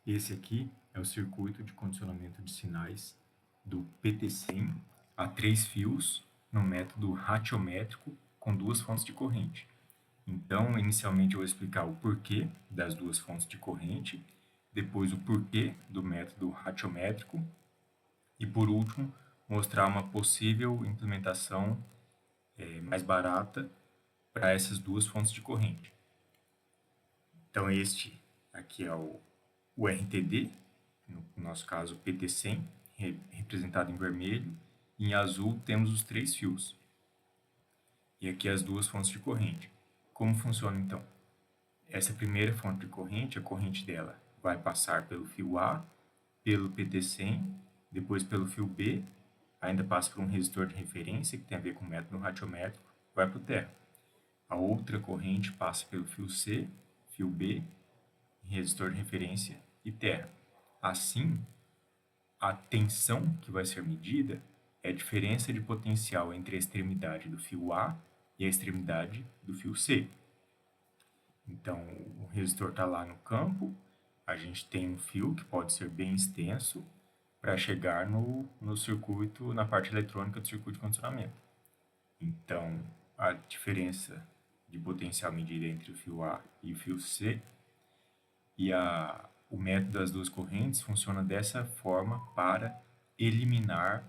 Esse aqui é o circuito de condicionamento de sinais do PT100 a 3 fios no método ratiométrico com duas fontes de corrente. Então, inicialmente eu vou explicar o porquê das duas fontes de corrente, depois o porquê do método ratiométrico e, por último, mostrar uma possível implementação mais barata para essas duas fontes de corrente. Então, este aqui é o RTD, no nosso caso PT100, representado em vermelho, e em azul temos os 3 fios. E aqui as duas fontes de corrente. Como funciona então? Essa primeira fonte de corrente, a corrente dela vai passar pelo fio A, pelo PT100, depois pelo fio B, ainda passa por um resistor de referência, que tem a ver com o método ratiométrico, vai para o terra. A outra corrente passa pelo fio C, fio B, resistor de referência e terra. Assim, a tensão que vai ser medida é a diferença de potencial entre a extremidade do fio A e a extremidade do fio C. Então, o resistor está lá no campo, a gente tem um fio que pode ser bem extenso para chegar no circuito, na parte eletrônica do circuito de condicionamento. Então, a diferença de potencial medida entre o fio A e o fio C e o método das duas correntes funciona dessa forma para eliminar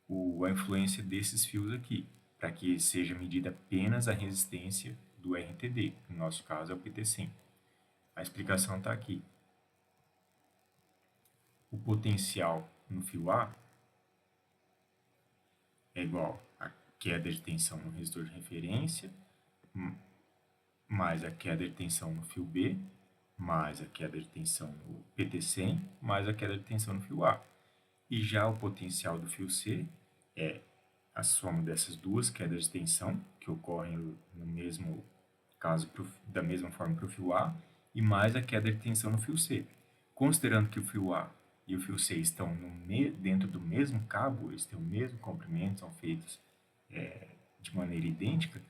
a influência desses fios aqui, para que seja medida apenas a resistência do RTD, que no nosso caso é o PT100. A explicação está aqui. O potencial no fio A é igual a queda de tensão no resistor de referência, mais a queda de tensão no fio B, mais a queda de tensão no PT100, mais a queda de tensão no fio A. E já o potencial do fio C é a soma dessas duas quedas de tensão, que ocorrem no mesmo caso, da mesma forma para o fio A, e mais a queda de tensão no fio C. Considerando que o fio A e o fio C estão dentro do mesmo cabo, eles têm o mesmo comprimento, são feitos de maneira idêntica,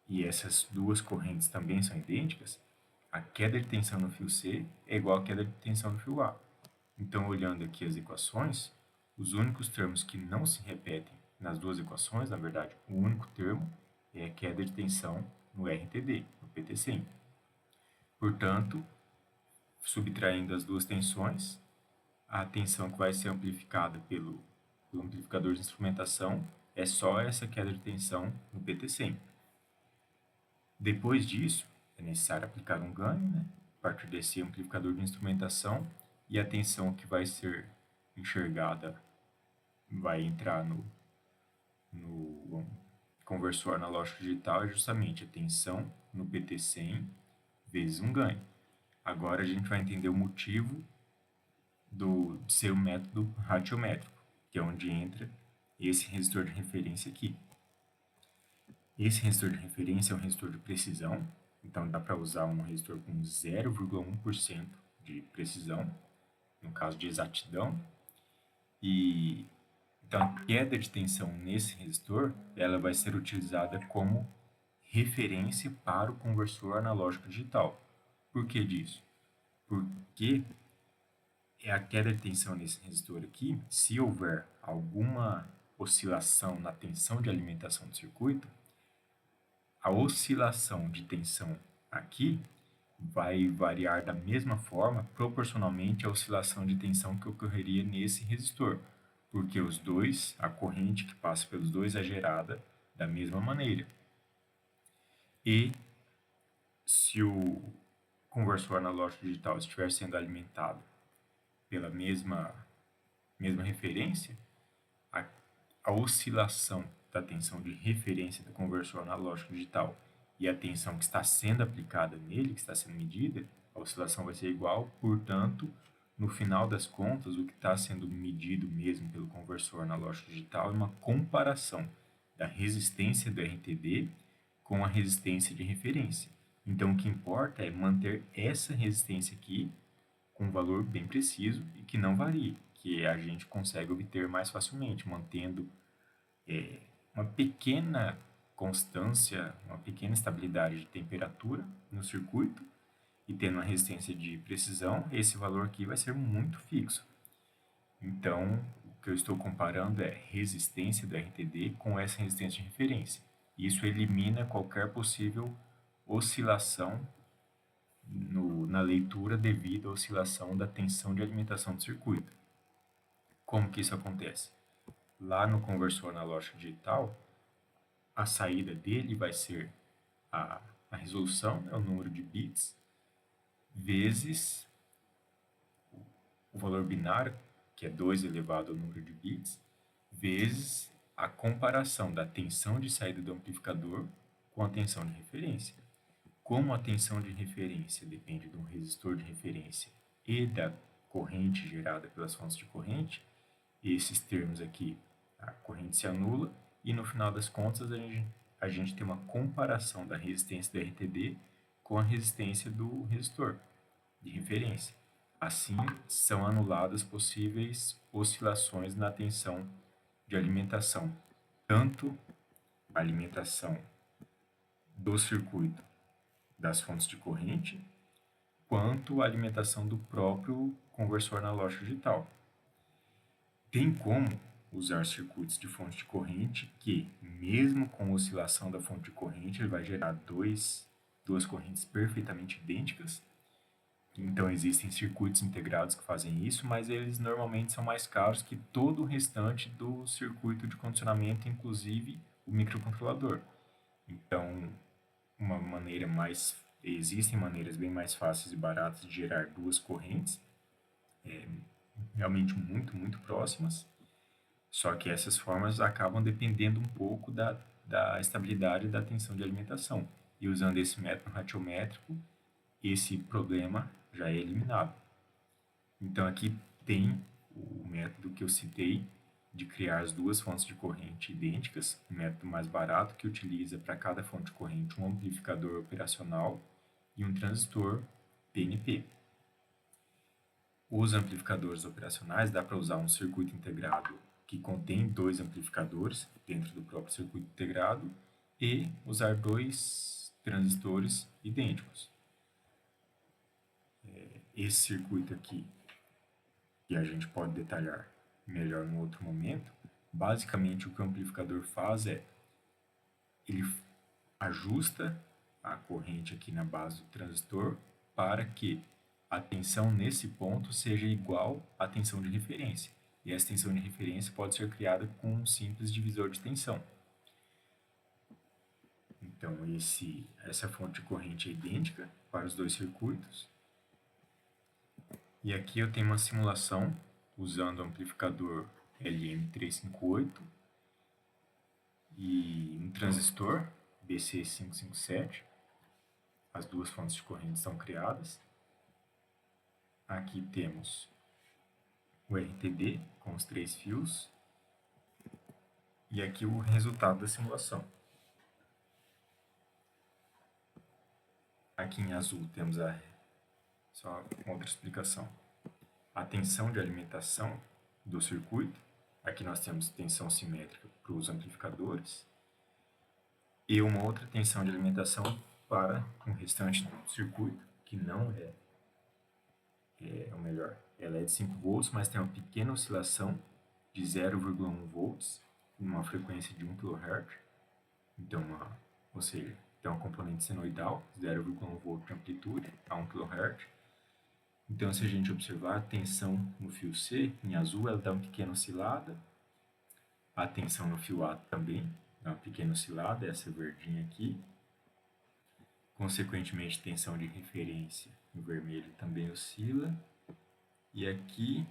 e essas duas correntes também são idênticas, a queda de tensão no fio C é igual à queda de tensão no fio A. Então, olhando aqui as equações, os únicos termos que não se repetem nas duas equações, na verdade, o único termo é a queda de tensão no RTD, no PT100. Portanto, subtraindo as duas tensões, a tensão que vai ser amplificada pelo amplificador de instrumentação é só essa queda de tensão no PT100. Depois disso, é necessário aplicar um ganho, né, a partir desse amplificador de instrumentação, e a tensão que vai ser enxergada vai entrar no conversor analógico digital é justamente a tensão no PT100 vezes um ganho. Agora a gente vai entender o motivo de ser o método ratiométrico, que é onde entra esse resistor de referência aqui. Esse resistor de referência é um resistor de precisão, então dá para usar um resistor com 0,1% de precisão, no caso de exatidão, e então a queda de tensão nesse resistor, ela vai ser utilizada como referência para o conversor analógico digital. Por que disso? Porque é a queda de tensão nesse resistor aqui, se houver alguma oscilação na tensão de alimentação do circuito, a oscilação de tensão aqui vai variar da mesma forma proporcionalmente à oscilação de tensão que ocorreria nesse resistor, porque os dois, a corrente que passa pelos dois é gerada da mesma maneira. E se o conversor analógico digital estiver sendo alimentado pela mesma referência, a oscilação da tensão de referência do conversor analógico digital e a tensão que está sendo aplicada nele, que está sendo medida, a oscilação vai ser igual, portanto, no final das contas, o que está sendo medido mesmo pelo conversor analógico digital é uma comparação da resistência do RTD com a resistência de referência. Então, o que importa é manter essa resistência aqui com um valor bem preciso e que não varie, que a gente consegue obter mais facilmente, mantendo uma pequena constância, uma pequena estabilidade de temperatura no circuito e tendo uma resistência de precisão, esse valor aqui vai ser muito fixo. Então, o que eu estou comparando é resistência do RTD com essa resistência de referência. Isso elimina qualquer possível oscilação na leitura devido à oscilação da tensão de alimentação do circuito. Como que isso acontece? Lá no conversor analógico digital, a saída dele vai ser a resolução, o número de bits, vezes o valor binário, que é 2 elevado ao número de bits, vezes a comparação da tensão de saída do amplificador com a tensão de referência. Como a tensão de referência depende de um resistor de referência e da corrente gerada pelas fontes de corrente, esses termos aqui, a corrente se anula e no final das contas a gente tem uma comparação da resistência do RTD com a resistência do resistor de referência. Assim, são anuladas possíveis oscilações na tensão de alimentação, tanto a alimentação do circuito das fontes de corrente, quanto a alimentação do próprio conversor analógico digital. Tem como usar circuitos de fonte de corrente que, mesmo com oscilação da fonte de corrente, ele vai gerar duas correntes perfeitamente idênticas. Então, existem circuitos integrados que fazem isso, mas eles normalmente são mais caros que todo o restante do circuito de condicionamento, inclusive o microcontrolador. Então, existem maneiras bem mais fáceis e baratas de gerar duas correntes, realmente muito próximas, só que essas formas acabam dependendo um pouco da estabilidade da tensão de alimentação. E usando esse método ratiométrico, esse problema já é eliminado. Então aqui tem o método que eu citei de criar as duas fontes de corrente idênticas, um método mais barato que utiliza para cada fonte de corrente um amplificador operacional e um transistor PNP. Os amplificadores operacionais dá para usar um circuito integrado que contém dois amplificadores dentro do próprio circuito integrado e usar dois transistores idênticos. Esse circuito aqui, que a gente pode detalhar melhor no outro momento, basicamente o que o amplificador faz é ele ajusta a corrente aqui na base do transistor para que a tensão nesse ponto seja igual à tensão de referência. E essa tensão de referência pode ser criada com um simples divisor de tensão. Então, essa fonte de corrente é idêntica para os dois circuitos. E aqui eu tenho uma simulação usando o amplificador LM358 e um transistor BC557. As duas fontes de corrente são criadas. Aqui temos o RTD com os 3 fios e aqui o resultado da simulação. Aqui em azul temos só uma outra explicação. A tensão de alimentação do circuito. Aqui nós temos tensão simétrica para os amplificadores e uma outra tensão de alimentação para o restante do circuito, que não é o melhor. Ela é de 5 volts, mas tem uma pequena oscilação de 0,1 volts, uma frequência de 1 kHz. Então, ou seja, tem uma componente senoidal, 0,1 volt de amplitude a 1 kHz. Então, se a gente observar a tensão no fio C, em azul, ela dá uma pequena oscilada. A tensão no fio A também dá uma pequena oscilada, essa verdinha aqui. Consequentemente, tensão de referência no vermelho também oscila. E aqui,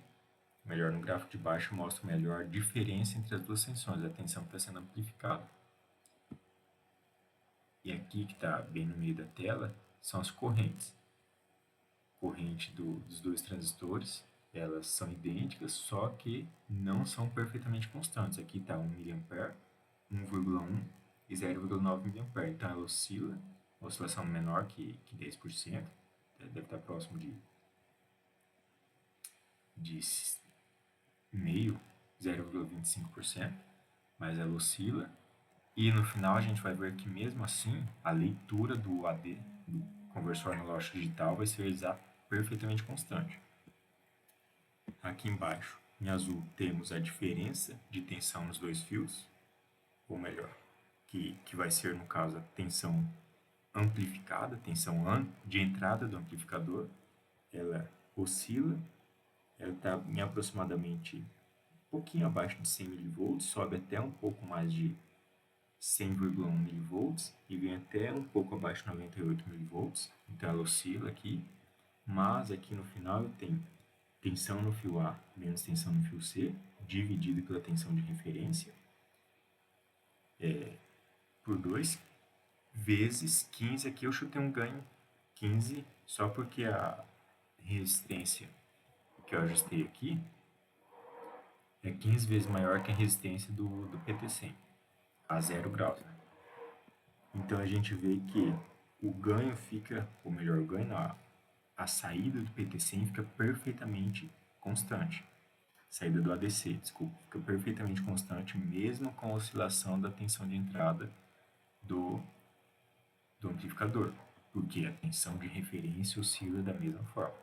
melhor no gráfico de baixo, mostra melhor a diferença entre as duas tensões, a tensão que está sendo amplificada. E aqui, que está bem no meio da tela, são as correntes. Corrente dos dois transistores, elas são idênticas, só que não são perfeitamente constantes. Aqui está 1 mA, 1,1 e 0,9 mA. Então ela oscila, uma oscilação menor que 10%, deve estar próximo de meio, 0,25%, mas ela oscila. E no final a gente vai ver que mesmo assim a leitura do AD, do conversor analógico digital vai ser perfeitamente constante. Aqui embaixo, em azul, temos a diferença de tensão nos dois fios, ou melhor, que vai ser, no caso, a tensão amplificada, tensão de entrada do amplificador. Ela oscila, ela está em aproximadamente um pouquinho abaixo de 100 mV, sobe até um pouco mais de 100,1 mV e vem até um pouco abaixo de 98 mV. Então ela oscila aqui, mas aqui no final eu tenho tensão no fio A menos tensão no fio C, dividido pela tensão de referência, por 2, vezes 15. Aqui eu chutei um ganho 15, só porque a resistência que eu ajustei aqui é 15 vezes maior que a resistência do PT100, a 0 graus, né? Então a gente vê que o ganho fica, ou melhor, o ganho não, a saída do PT100 fica perfeitamente constante. Saída do ADC, desculpa, fica perfeitamente constante mesmo com a oscilação da tensão de entrada do amplificador, porque a tensão de referência oscila da mesma forma.